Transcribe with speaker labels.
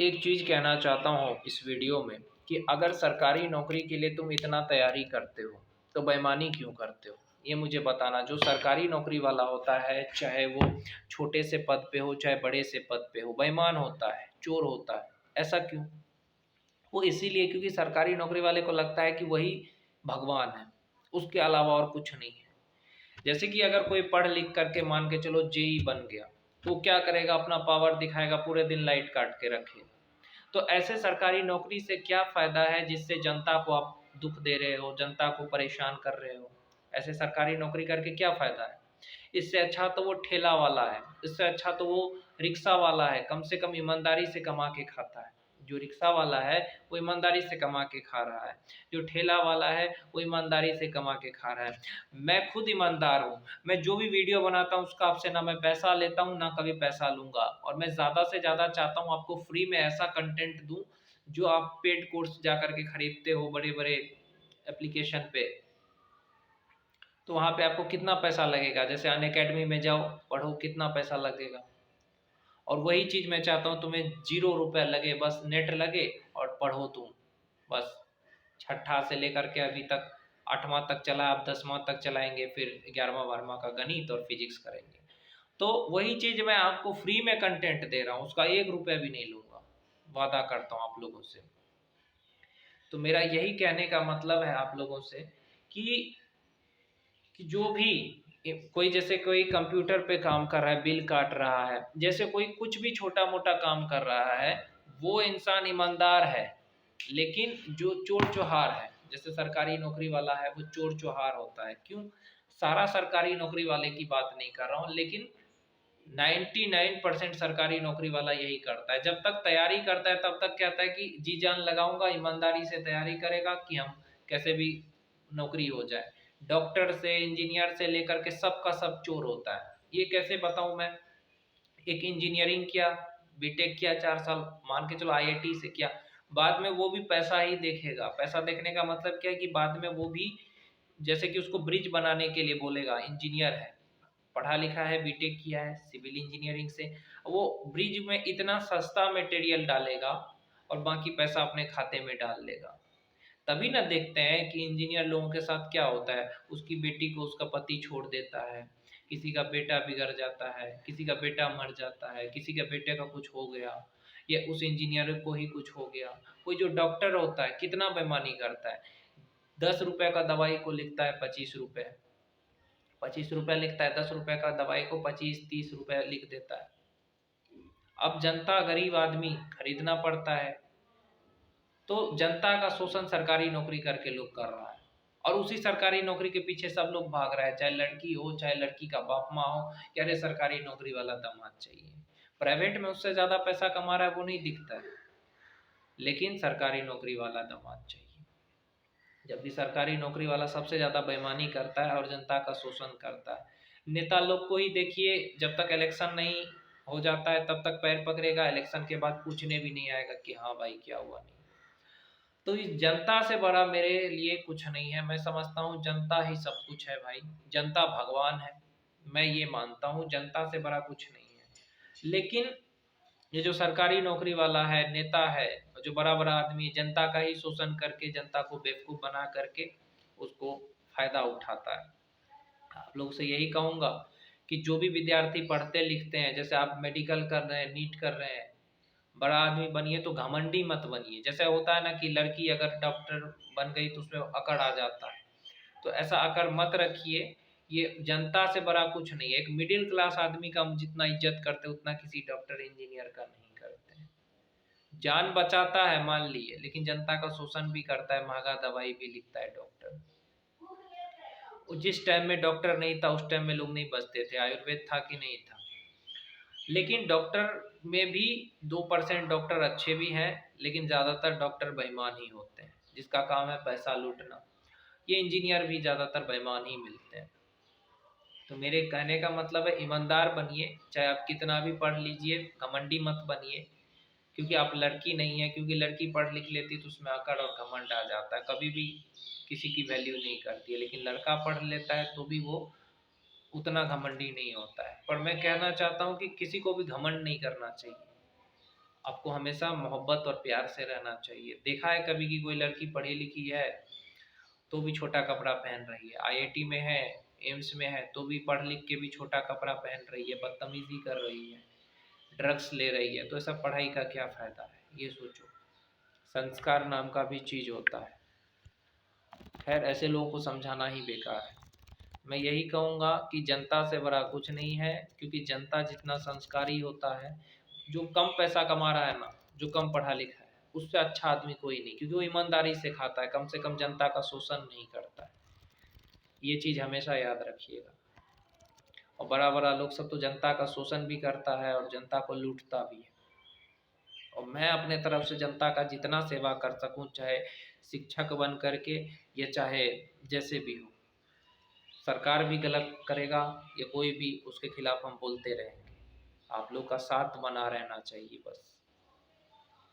Speaker 1: एक चीज़ कहना चाहता हूँ इस वीडियो में कि अगर सरकारी नौकरी के लिए तुम इतना तैयारी करते हो तो बेईमानी क्यों करते हो, ये मुझे बताना। जो सरकारी नौकरी वाला होता है, चाहे वो छोटे से पद पे हो चाहे बड़े से पद पे हो, बेईमान होता है, चोर होता है। ऐसा क्यों? वो इसीलिए क्योंकि सरकारी नौकरी वाले को लगता है कि वही भगवान है, उसके अलावा और कुछ नहीं है। जैसे कि अगर कोई पढ़ लिख करके मान के चलो जेई बन गया, तो क्या करेगा? अपना पावर दिखाएगा, पूरे दिन लाइट काट के रखेगा। तो ऐसे सरकारी नौकरी से क्या फ़ायदा है जिससे जनता को आप दुख दे रहे हो, जनता को परेशान कर रहे हो? ऐसे सरकारी नौकरी करके क्या फ़ायदा है? इससे अच्छा तो वो ठेला वाला है, इससे अच्छा तो वो रिक्शा वाला है, कम से कम ईमानदारी से कमा के खाता है। जो रिक्शा वाला है वो ईमानदारी से कमा के खा रहा है, जो ठेला वाला है वो ईमानदारी से कमा के खा रहा है। मैं खुद ईमानदार हूँ, मैं जो भी वीडियो बनाता हूँ उसका आपसे ना मैं पैसा लेता हूँ, ना कभी पैसा लूँगा, और मैं ज़्यादा से ज़्यादा चाहता हूँ आपको फ्री में ऐसा कंटेंट दूँ, जो आप पेड कोर्स जा कर के खरीदते हो बड़े-बड़े एप्लीकेशन पे। तो वहाँ पे आपको कितना पैसा लगेगा? जैसे अनअकैडमी में जाओ, पढ़ो, कितना पैसा लगेगा? और वही चीज़ मैं चाहता हूँ तुम्हें ₹0 लगे, बस नेट लगे और पढ़ो तुम। बस छठा से लेकर के अभी तक 8वां तक चला, अब 10वां तक चलाएँगे, फिर 11वां-12वां का गणित और फिज़िक्स करेंगे। तो वही चीज़ मैं आपको फ्री में कंटेंट दे रहा हूँ, उसका ₹1 भी नहीं लूँगा, वादा करता हूँ आप लोगों से। तो मेरा यही कहने का मतलब है आप लोगों से कि जो भी कोई, जैसे कोई कंप्यूटर पे काम कर रहा है, बिल काट रहा है, जैसे कोई कुछ भी छोटा-मोटा काम कर रहा है, वो इंसान ईमानदार है। लेकिन जो चोर-चुहार है, जैसे सरकारी नौकरी वाला है, वो चोर-चुहार होता है। क्यों? सारा सरकारी नौकरी वाले की बात नहीं कर रहा हूँ, लेकिन 99% सरकारी नौकरी वाला यही करता है। जब तक तैयारी करता है तब तक कहता है कि जी-जान लगाऊँगा, ईमानदारी से तैयारी करेगा कि हम कैसे भी नौकरी हो जाए। डॉक्टर से, इंजीनियर से लेकर के सब का सब चोर होता है। ये कैसे बताऊँ मैं? एक इंजीनियरिंग किया, बीटेक किया 4 साल, मान के चलो आईआईटी से किया, बाद में वो भी पैसा ही देखेगा। पैसा देखने का मतलब क्या है कि बाद में वो भी, जैसे कि उसको ब्रिज बनाने के लिए बोलेगा, इंजीनियर है, पढ़ा लिखा है, बीटेक किया है सिविल इंजीनियरिंग से, वो ब्रिज में इतना सस्ता मटेरियल डालेगा और बाकी पैसा अपने खाते में डाल लेगा। तभी ना देखते हैं कि इंजीनियर लोगों के साथ क्या होता है, उसकी बेटी को उसका पति छोड़ देता है, किसी का बेटा बिगड़ जाता है, किसी का बेटा मर जाता है, किसी के बेटे का कुछ हो गया, या उस इंजीनियर को ही कुछ हो गया। कोई जो डॉक्टर होता है कितना बेईमानी करता है, ₹10 का दवाई को लिखता है ₹25, ₹25 लिखता है, ₹10 का दवाई को 25-30 रुपए लिख देता है। अब जनता, गरीब आदमी खरीदना पड़ता है। तो जनता का शोषण सरकारी नौकरी करके लोग कर रहा है, और उसी सरकारी नौकरी के पीछे सब लोग भाग रहा है, चाहे लड़की हो चाहे लड़की का बाप माँ हो, कि अरे सरकारी नौकरी वाला दामाद चाहिए। प्राइवेट में उससे ज़्यादा पैसा कमा रहा है वो नहीं दिखता है, लेकिन सरकारी नौकरी वाला दामाद चाहिए। जबकि सरकारी नौकरी वाला सबसे ज़्यादा बेईमानी करता है और जनता का शोषण करता है। नेता लोग को ही देखिए, जब तक इलेक्शन नहीं हो जाता है तब तक पैर पकड़ेगा, इलेक्शन के बाद पूछने भी नहीं आएगा कि हाँ भाई क्या हुआ, नहीं। तो इस जनता से बड़ा मेरे लिए कुछ नहीं है। मैं समझता हूँ जनता ही सब कुछ है भाई, जनता भगवान है। मैं ये मानता हूँ जनता से बड़ा कुछ नहीं है। लेकिन ये जो सरकारी नौकरी वाला है, नेता है, जो बड़ा-बड़ा आदमी है, जनता का ही शोषण करके, जनता को बेवकूफ़ बना करके उसको फ़ायदा उठाता है। आप लोग से यही कहूँगा कि जो भी विद्यार्थी पढ़ते लिखते हैं, जैसे आप मेडिकल कर रहे हैं, नीट कर रहे हैं, बड़ा आदमी बनिए तो घमंडी मत बनिए। जैसे होता है ना कि लड़की अगर डॉक्टर बन गई तो उसमें अकड़ आ जाता है, तो ऐसा अकड़ मत रखिए। ये जनता से बड़ा कुछ नहीं है। एक मिडिल क्लास आदमी का हम जितना इज़्ज़त करते हैं उतना किसी डॉक्टर इंजीनियर का नहीं करते हैं। जान बचाता है मान लिए, लेकिन जनता का शोषण भी करता है, महँगा दवाई भी लिखता है डॉक्टर। जिस टाइम में डॉक्टर नहीं था उस टाइम में लोग नहीं बचते थे, आयुर्वेद था कि नहीं था। लेकिन डॉक्टर में भी 2% डॉक्टर अच्छे भी हैं, लेकिन ज़्यादातर डॉक्टर बेईमान ही होते हैं, जिसका काम है पैसा लूटना। ये इंजीनियर भी ज़्यादातर बेईमान ही मिलते हैं। तो मेरे कहने का मतलब है ईमानदार बनिए, चाहे आप कितना भी पढ़ लीजिए, घमंडी मत बनिए। क्योंकि आप लड़की नहीं है, क्योंकि लड़की पढ़ लिख लेती तो उसमें अकड़ और घमंड आ जाता है, कभी भी किसी की वैल्यू नहीं करती है। लेकिन लड़का पढ़ लेता है तो भी वो उतना घमंडी नहीं होता है। पर मैं कहना चाहता हूँ कि किसी को भी घमंड नहीं करना चाहिए। आपको हमेशा मोहब्बत और प्यार से रहना चाहिए। देखा है कभी कि कोई लड़की पढ़ी लिखी है तो भी छोटा कपड़ा पहन रही है, आईआईटी में है, एम्स में है, तो भी पढ़ लिख के भी छोटा कपड़ा पहन रही है, बदतमीजी कर रही है, ड्रग्स ले रही है, तो ऐसा पढ़ाई का क्या फ़ायदा है? ये सोचो। संस्कार नाम का भी चीज़ होता है। खैर, ऐसे लोगों को समझाना ही बेकार है। मैं यही कहूँगा कि जनता से बड़ा कुछ नहीं है, क्योंकि जनता जितना संस्कारी होता है, जो कम पैसा कमा रहा है ना, जो कम पढ़ा लिखा है, उससे अच्छा आदमी कोई नहीं, क्योंकि वो ईमानदारी से खाता है, कम से कम जनता का शोषण नहीं करता है। ये चीज़ हमेशा याद रखिएगा। और बड़ा बड़ा लोग सब तो जनता का शोषण भी करता है और जनता को लूटता भी है। और मैं अपने तरफ से जनता का जितना सेवा कर सकूं, चाहे शिक्षक बन करके या चाहे जैसे भी हो, सरकार भी गलत करेगा या कोई भी, उसके खिलाफ हम बोलते रहेंगे। आप लोग का साथ बना रहना चाहिए बस।